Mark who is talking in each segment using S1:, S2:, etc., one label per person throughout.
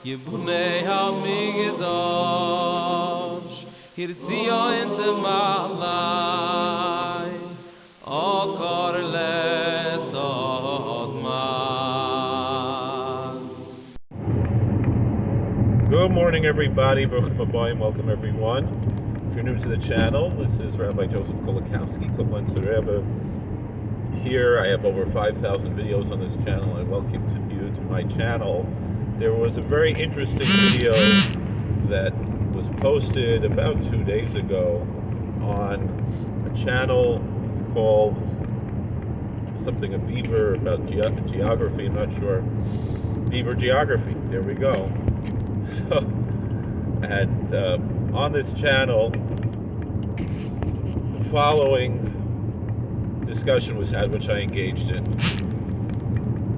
S1: Yibunei HaMikdash Hirtzio Ente Malai Okor Les Ozman.
S2: Good morning, everybody. Baruch Habayim. Welcome, everyone. If you're new to the channel, this is Rabbi Joseph Kolakowski, Koblenz Rebbe. Here, I have over 5,000 videos on this channel. I welcome you to my channel. There was a very interesting video that was posted about 2 days ago on a channel. It's called something, a Beaver, about geography, I'm not sure. Beaver Geography, there we go. So, and on this channel, the following discussion was had, which I engaged in.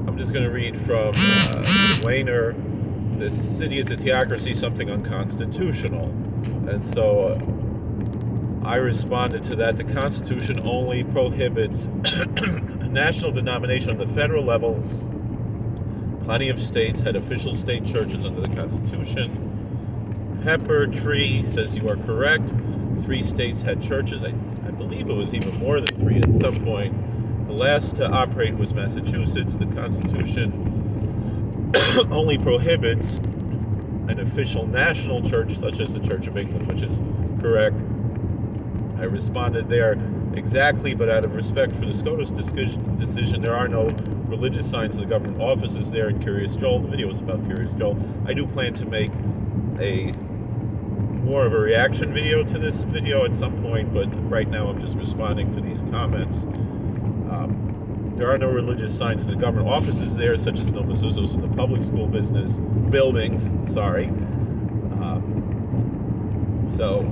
S2: I'm just going to read from Wayner. The city is a theocracy, something unconstitutional. And so I responded to that. The Constitution only prohibits a national denomination on the federal level. Plenty of states had official state churches under the Constitution. Pepper Tree says you are correct. 3 states had churches. I believe it was even more than 3 at some point. The last to operate was Massachusetts. The Constitution only prohibits an official national church, such as the Church of England, which is correct. I responded there exactly, but out of respect for the SCOTUS decision, there are no religious signs in the government offices there in Kiryas Joel. The video is about Kiryas Joel. I do plan to make more of a reaction video to this video at some point, but right now I'm just responding to these comments. There are no religious signs in the government offices there, such as no mezuzos in the public school buildings. So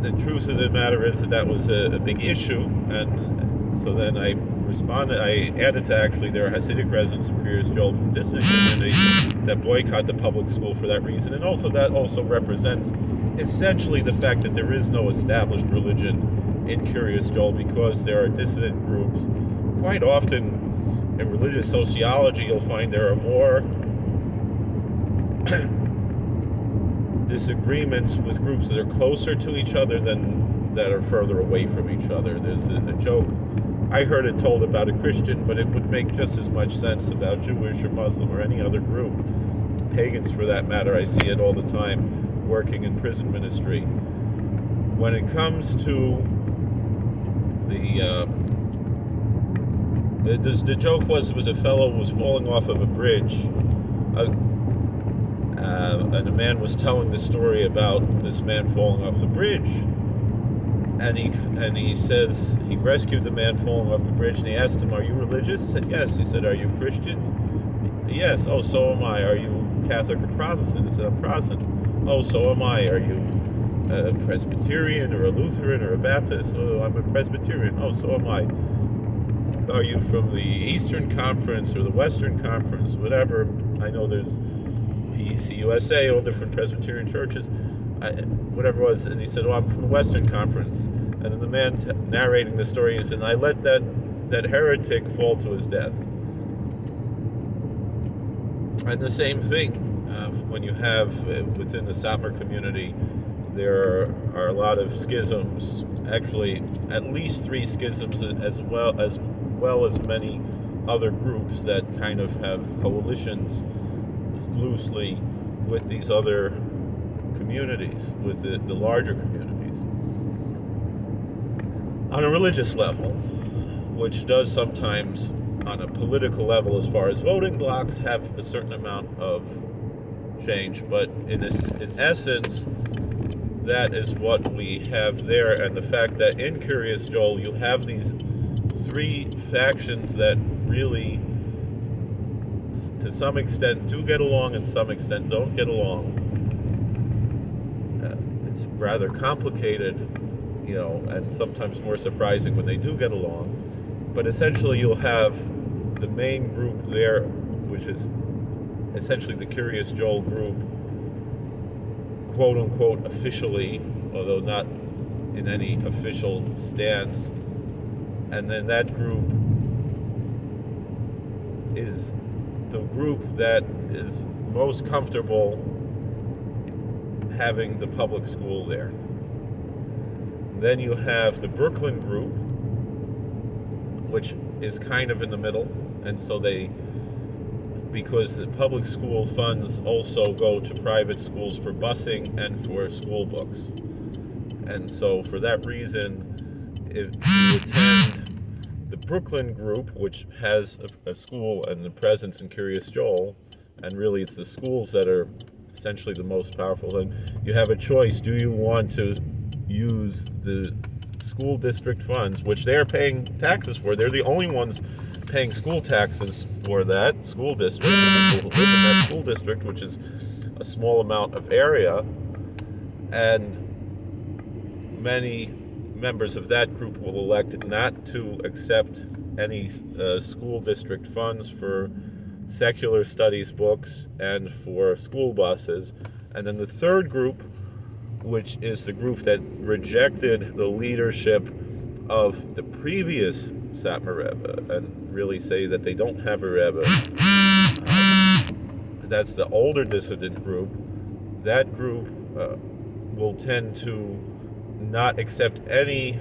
S2: the truth of the matter is that was a big issue, and so then I added to actually there are Hasidic residents of Kiryas Joel from distant communities that boycott the public school for that reason, and also that also represents essentially the fact that there is no established religion in Kiryas Joel because there are dissident groups. Quite often in religious sociology you'll find there are more disagreements with groups that are closer to each other than that are further away from each other. There's a joke, I heard it told about a Christian, but it would make just as much sense about Jewish or Muslim or any other group. Pagans, for that matter, I see it all the time working in prison ministry. When it comes to the joke was, it was a fellow who was falling off of a bridge, and a man was telling the story about this man falling off the bridge, and he says he rescued the man falling off the bridge, and he asked him, "Are you religious?" He said, "Yes." He said, "Are you Christian?" "Yes." "Oh, so am I." "Are you Catholic or Protestant?" He said, "I'm Protestant." "Oh, so am I." "Are you a Presbyterian or a Lutheran or a Baptist?" "Oh, I'm a Presbyterian." "Oh, so am I." "Are you from the Eastern Conference or the Western Conference?" Whatever. I know there's PCUSA, all different Presbyterian churches, whatever it was. And he said, "Oh, I'm from the Western Conference." And then the man narrating the story, he said, "I let that heretic fall to his death." And the same thing, when you have within the Satmar community, there are a lot of schisms, actually at least 3 schisms, as well as many other groups that kind of have coalitions loosely with these other communities, with the larger communities. On a religious level, which does sometimes on a political level as far as voting blocks have a certain amount of change, but in essence that is what we have there. And the fact that in Kiryas Joel you have these 3 factions that really to some extent do get along and some extent don't get along. It's rather complicated, and sometimes more surprising when they do get along. But essentially you'll have the main group there, which is essentially the Kiryas Joel group, quote unquote officially, although not in any official stance. And then that group is the group that is most comfortable having the public school there. Then you have the Brooklyn group, which is kind of in the middle, and so because the public school funds also go to private schools for busing and for school books. And so for that reason, if you attend the Brooklyn group, which has a school and a presence in Kiryas Joel, and really it's the schools that are essentially the most powerful, then you have a choice. Do you want to use the school district funds, which they're paying taxes for? They're the only ones paying school taxes for that school district, people who live in that school district, which is a small amount of area, and many members of that group will elect not to accept any school district funds for secular studies books and for school buses. And then the third group, which is the group that rejected the leadership of the previous Satmar Rebbe and really say that they don't have a Rebbe. That's the older dissident group. That group will tend to not accept any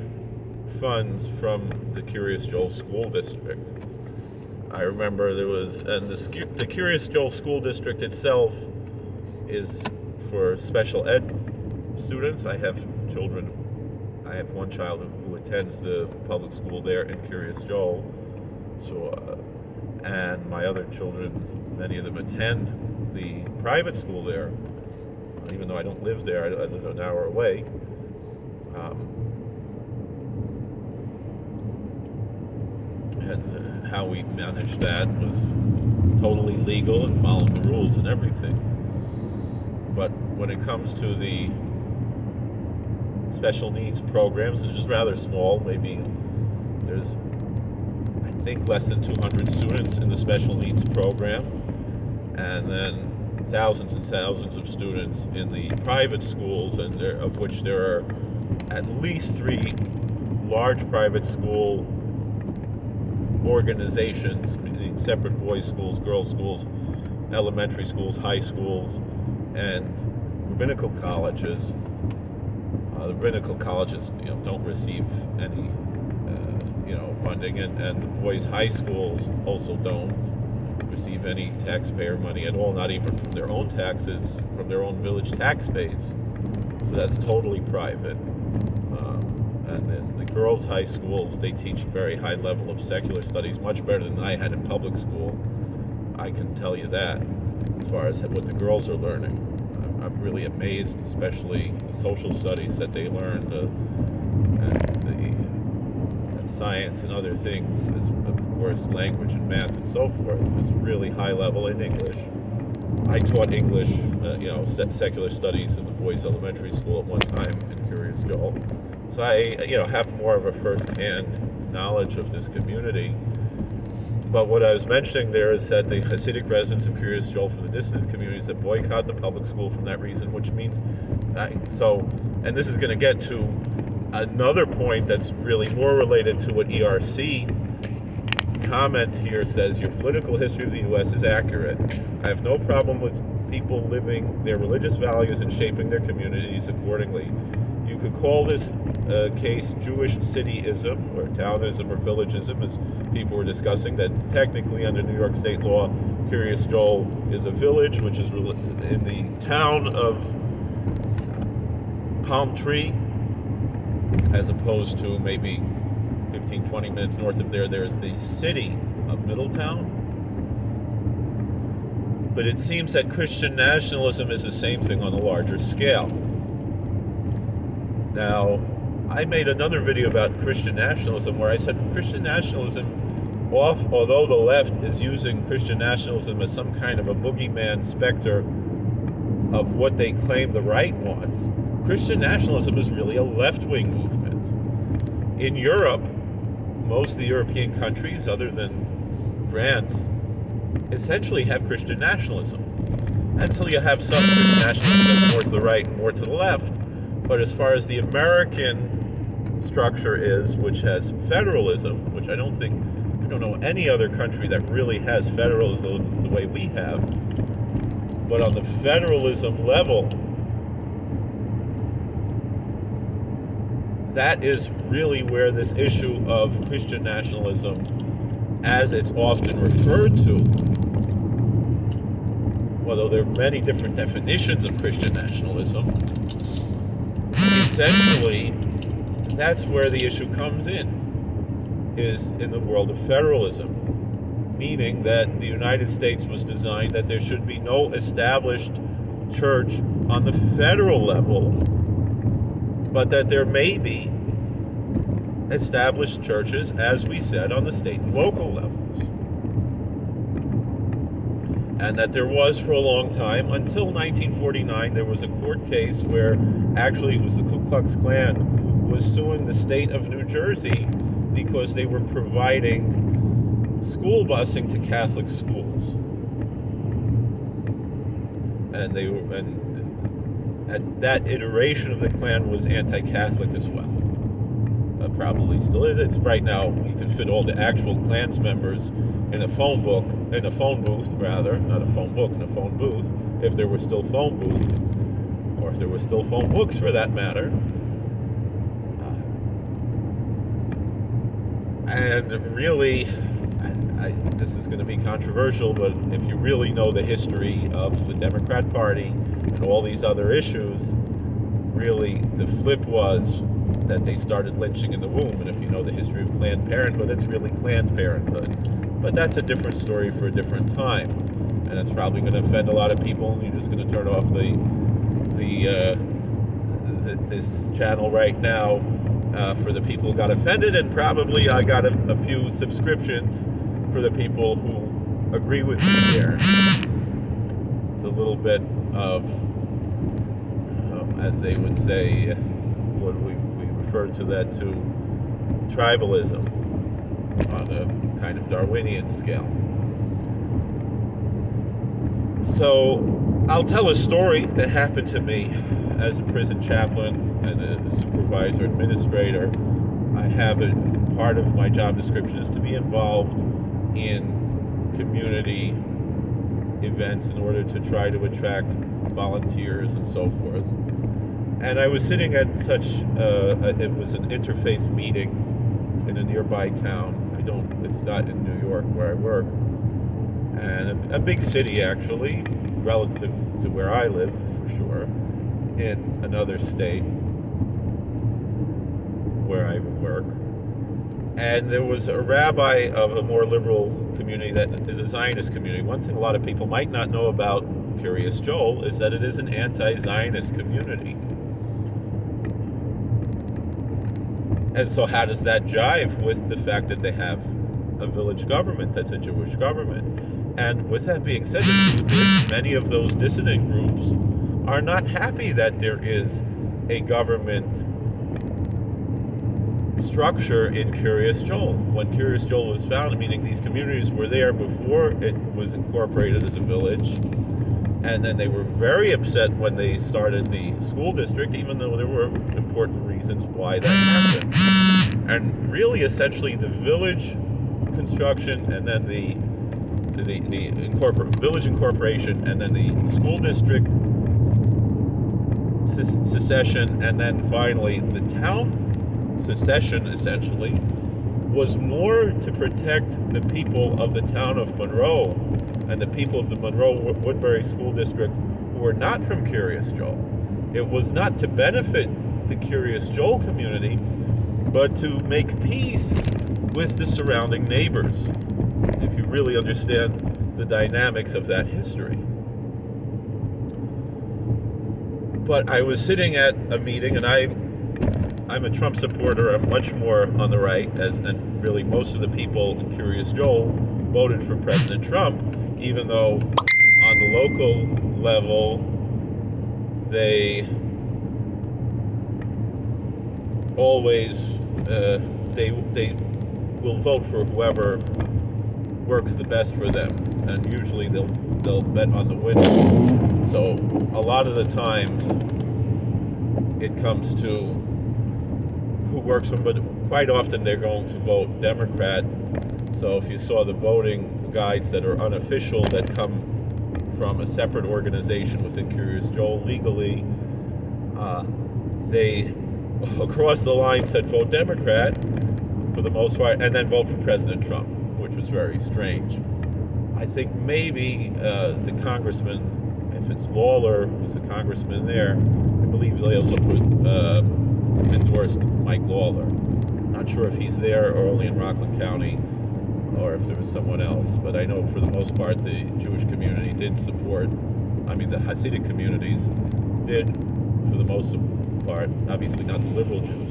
S2: funds from the Kiryas Joel school district. I remember there was, and the Kiryas Joel school district itself is for special ed students. I have one child who attends the public school there in Kiryas Joel. So, and my other children, many of them attend the private school there. Even though I don't live there, I live an hour away. And how we managed that was totally legal and following the rules and everything. But when it comes to the special needs programs, which is rather small, maybe there's, I think, less than 200 students in the special needs program, and then thousands and thousands of students in the private schools, and of which there are at least 3 large private school organizations, meaning separate boys' schools, girls' schools, elementary schools, high schools, and rabbinical colleges. The rabbinical colleges, don't receive any, funding, and boys' high schools also don't receive any taxpayer money at all, not even from their own taxes, from their own village tax base. So that's totally private. And then the girls' high schools, they teach a very high level of secular studies, much better than I had in public school. I can tell you that, as far as what the girls are learning. I'm really amazed, especially the social studies that they learn, and science and other things, of course, language and math and so forth. It's really high level in English. I taught English, secular studies in the boys' elementary school at one time in Kiryas Joel. So I, have more of a first-hand knowledge of this community. But what I was mentioning there is that the Hasidic residents of Kiryas Joel from the dissident communities that boycott the public school from that reason, which means, and this is going to get to another point that's really more related to what ERC comment here says. Your political history of the U.S. is accurate. I have no problem with people living their religious values and shaping their communities accordingly. You could call this case Jewish cityism or townism or villageism, as people were discussing, that technically under New York state law, Kiryas Joel is a village, which is in the town of Palm Tree, as opposed to maybe 15, 20 minutes north of there's the city of Middletown. But it seems that Christian nationalism is the same thing on a larger scale. Now, I made another video about Christian nationalism where I said Christian nationalism, although the left is using Christian nationalism as some kind of a boogeyman specter of what they claim the right wants, Christian nationalism is really a left-wing movement. In Europe, most of the European countries, other than France, essentially have Christian nationalism. And so you have some Christian nationalism more to the right and more to the left. But as far as the American structure is, which has federalism, which I don't know any other country that really has federalism the way we have, But on the federalism level, that is really where this issue of Christian nationalism, as it's often referred to, although there are many different definitions of Christian nationalism, essentially, that's where the issue comes in, is in the world of federalism, meaning that the United States was designed that there should be no established church on the federal level, but that there may be established churches, as we said, on the state and local levels. And that there was for a long time, until 1949, there was a court case where actually it was the Ku Klux Klan was suing the state of New Jersey because they were providing school busing to Catholic schools. And they were, and that iteration of the Klan was anti-Catholic as well. Probably still is. It's right now you can fit all the actual Klans members in a phone booth rather, not a phone book, in a phone booth, if there were still phone booths, or if there were still phone books for that matter. And really, this is going to be controversial, but if you really know the history of the Democrat Party and all these other issues, really the flip was that they started lynching in the womb. And if you know the history of Planned Parenthood, it's really Planned Parenthood. But that's a different story for a different time. And it's probably going to offend a lot of people, and you're just going to turn off this channel right now for the people who got offended, and probably I got a few subscriptions for the people who agree with me here. It's a little bit of, as they would say, what we refer to that to tribalism on a kind of Darwinian scale. So I'll tell a story that happened to me as a prison chaplain and a supervisor administrator. I have part of my job description is to be involved in community events in order to try to attract volunteers and so forth. And I was sitting at such, it was an interfaith meeting in a nearby town. It's not in New York where I work. And a big city actually, relative to where I live for sure, in another state where I work. And there was a rabbi of a more liberal community that is a Zionist community. One thing a lot of people might not know about Kiryas Joel is that it is an anti-Zionist community. And so how does that jive with the fact that they have a village government that's a Jewish government? And with that being said, the truth is many of those dissident groups are not happy that there is a government structure in Kiryas Joel. When Kiryas Joel was founded, meaning these communities were there before it was incorporated as a village, and then they were very upset when they started the school district, even though there were important reasons why that happened. And really, essentially, the village construction, and then the village incorporation, and then the school district secession, and then finally the town secession, essentially, was more to protect the people of the town of Monroe and the people of the Monroe-Woodbury School District who were not from Kiryas Joel. It was not to benefit the Kiryas Joel community, but to make peace with the surrounding neighbors, if you really understand the dynamics of that history. But I was sitting at a meeting, and I'm a Trump supporter. I'm much more on the right, and really most of the people in Kiryas Joel voted for President Trump, even though on the local level they always they will vote for whoever works the best for them, and usually they'll bet on the winners. So a lot of the times it comes to who works for them, but quite often they're going to vote Democrat. So if you saw the voting guides that are unofficial that come from a separate organization within Kiryas Joel legally. They, across the line, said vote Democrat for the most part, and then vote for President Trump, which was very strange. I think maybe the congressman, if it's Lawler, who's the congressman there, I believe they also endorsed Mike Lawler. Not sure if he's there or only in Rockland County, or if there was someone else, but I know for the most part the Jewish community did support, the Hasidic communities did for the most part, obviously not the liberal Jews,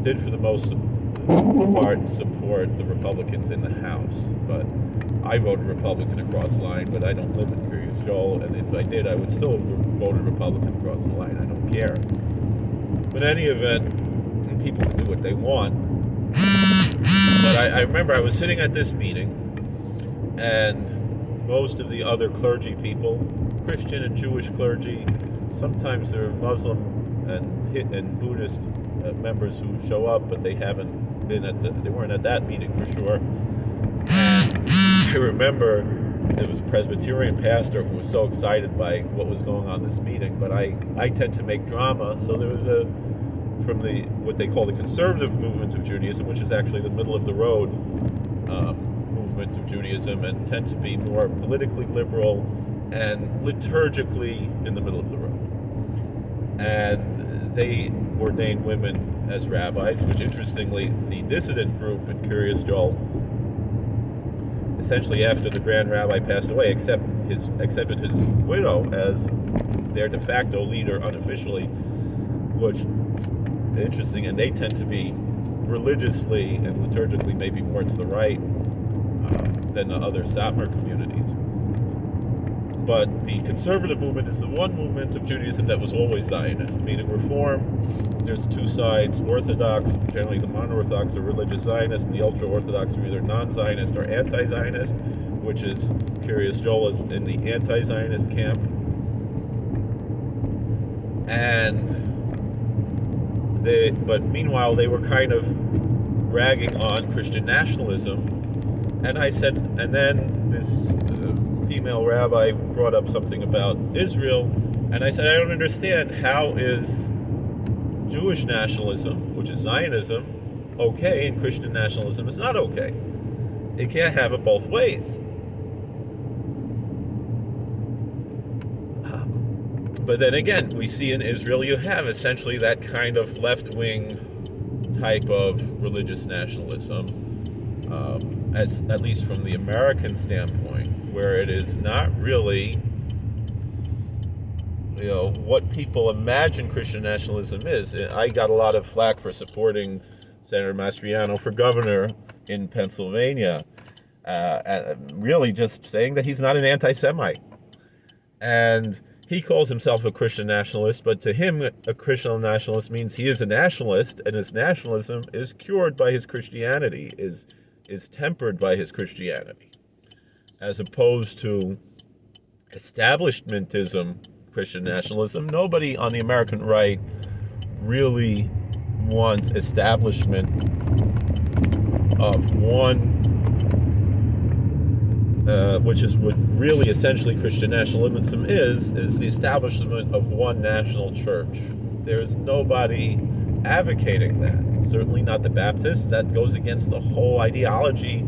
S2: did for the most part support the Republicans in the House. But I voted Republican across the line, but I don't live in Kiryas Joel, and if I did, I would still have voted Republican across the line. I don't care. But in any event, people can do what they want. But I remember I was sitting at this meeting, and most of the other clergy people, Christian and Jewish clergy, sometimes there are Muslim and Buddhist members who show up, but they weren't at that meeting for sure. And I remember there was a Presbyterian pastor who was so excited by what was going on in this meeting, but I tend to make drama, so there was from what they call the conservative movement of Judaism, which is actually the middle of the road movement of Judaism, and tend to be more politically liberal and liturgically in the middle of the road. And they ordained women as rabbis, which interestingly, the dissident group in Kiryas Joel, essentially after the Grand Rabbi passed away, accepted his widow as their de facto leader unofficially, which is interesting, and they tend to be religiously and liturgically maybe more to the right than the other Satmar communities. But the conservative movement is the one movement of Judaism that was always Zionist, meaning Reform. There's two sides: Orthodox, generally the non-Orthodox are religious Zionists, and the ultra-Orthodox are either non-Zionist or anti-Zionist, which is Kiryas Joel is in the anti-Zionist camp. But meanwhile, they were kind of ragging on Christian nationalism. And I said, and then this female rabbi brought up something about Israel, and I said, I don't understand, how is Jewish nationalism, which is Zionism, okay, and Christian nationalism is not okay? It can't have it both ways. But then again, we see in Israel you have essentially that kind of left-wing type of religious nationalism, at least from the American standpoint, where it is not really, what people imagine Christian nationalism is. I got a lot of flack for supporting Senator Mastriano for governor in Pennsylvania, really just saying that he's not an anti-Semite. And he calls himself a Christian nationalist, but to him, a Christian nationalist means he is a nationalist, and his nationalism is cured by his Christianity, is tempered by his Christianity, as opposed to establishmentism Christian nationalism. Nobody on the American right really wants establishment of one, which is what really essentially Christian nationalism is the establishment of one national church. There's nobody advocating that. Certainly not the Baptists. That goes against the whole ideology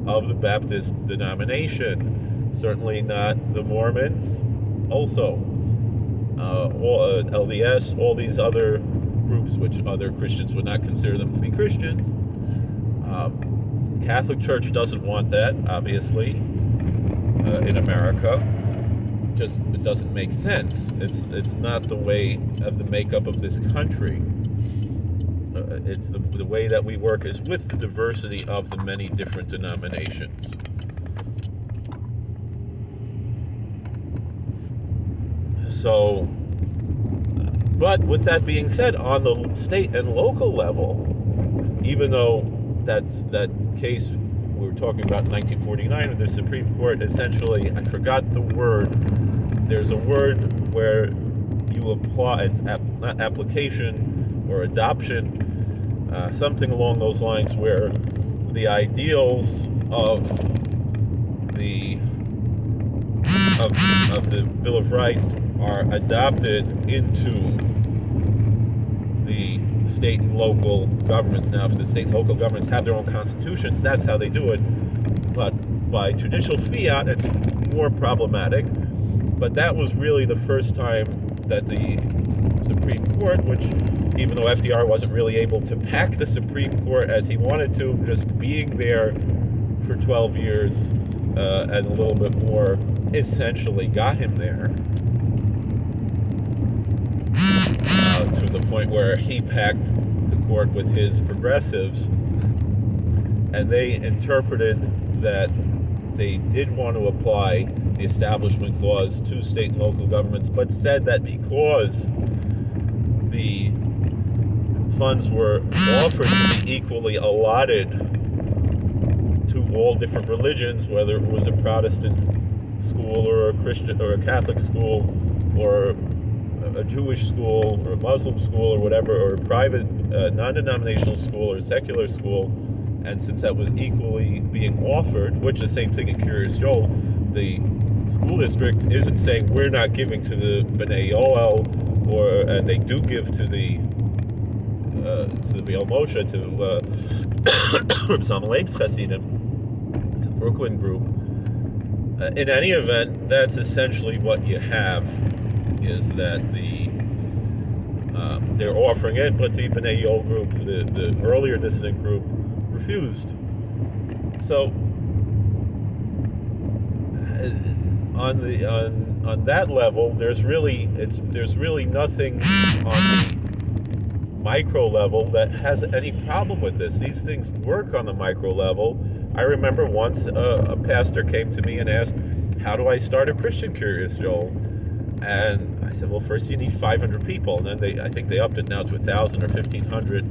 S2: of the Baptist denomination. Certainly not the Mormons. Also, LDS, all these other groups, which other Christians would not consider them to be Christians. Catholic Church doesn't want that, obviously, in America. It doesn't make sense. It's not the way of the makeup of this country. It's the way that we work is with the diversity of the many different denominations. So, but with that being said, on the state and local level, even though that case we were talking about in 1949 with the Supreme Court, essentially, I forgot the word. There's a word where you apply, it's not application or adoption, something along those lines, where the ideals of the of the Bill of Rights are adopted into the state and local governments. Now, if the state and local governments have their own constitutions, that's how they do it. But by judicial fiat, it's more problematic. But that was really the first time that the Supreme Court, which even though FDR wasn't really able to pack the Supreme Court as he wanted to, just being there for 12 years and a little bit more essentially got him there to the point where he packed the court with his progressives, and they interpreted that they did want to apply the Establishment Clause to state and local governments, but said that because the funds were offered to be equally allotted to all different religions, whether it was a Protestant school or a Christian or a Catholic school or a Jewish school or a Muslim school or whatever, or a private non-denominational school or a secular school, and since that was equally being offered, which is the same thing in Kiryas, the school district isn't saying we're not giving to the B'nai Yoel, and they do give to the Be'el Moshe, to Zalman Chassidim, to the Brooklyn group. In any event, that's essentially what you have, is that they're offering it, but the B'nai Yoel group, the earlier dissident group, refused. So on that level, there's really nothing on the micro level that has any problem with this. These things work on the micro level. I remember once a pastor came to me and asked, how do I start a Christian Kiryas, Joel? And I said, well, first you need 500 people. And then I think they upped it now to 1,000 or 1,500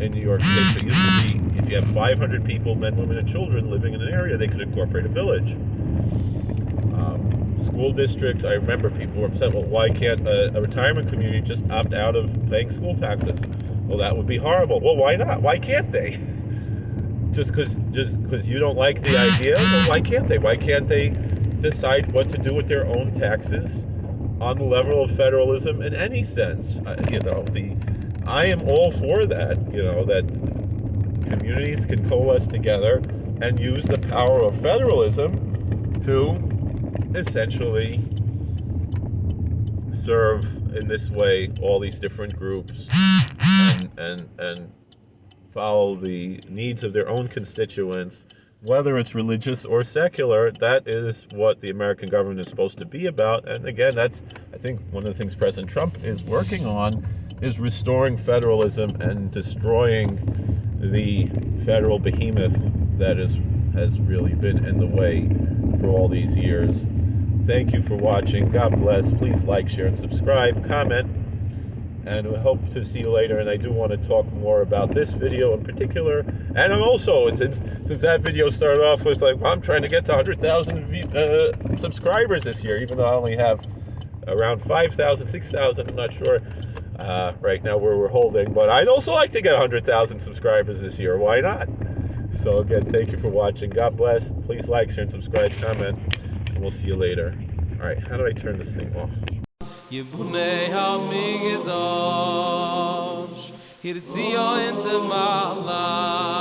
S2: in New York State. So it used to be, if you have 500 people, men, women, and children living in an area, they could incorporate a village. School districts, I remember people were upset, well, why can't a retirement community just opt out of paying school taxes? Well, that would be horrible. Well, why not? Why can't they? Just because you don't like the idea? Well, why can't they? Why can't they decide what to do with their own taxes on the level of federalism in any sense? I am all for that, that communities can coalesce together and use the power of federalism to essentially serve in this way all these different groups and follow the needs of their own constituents, whether it's religious or secular. That is what the American government is supposed to be about. And again, that's, I think, one of the things President Trump is working on, is restoring federalism and destroying the federal behemoth that has really been in the way for all these years. Thank you for watching. God bless. Please like, share, and subscribe, comment, and we hope to see you later. And I do want to talk more about this video in particular. And I'm also, since that video started off with like, well, I'm trying to get to 100,000 subscribers this year, even though I only have around 5,000, 6,000, I'm not sure right now where we're holding. But I'd also like to get 100,000 subscribers this year. Why not? So again, thank you for watching. God bless. Please like, share, and subscribe, comment, and we'll see you later. All right, how do I turn this thing off?
S1: Yibunei HaMikdash, Hirtzio Ente Malai.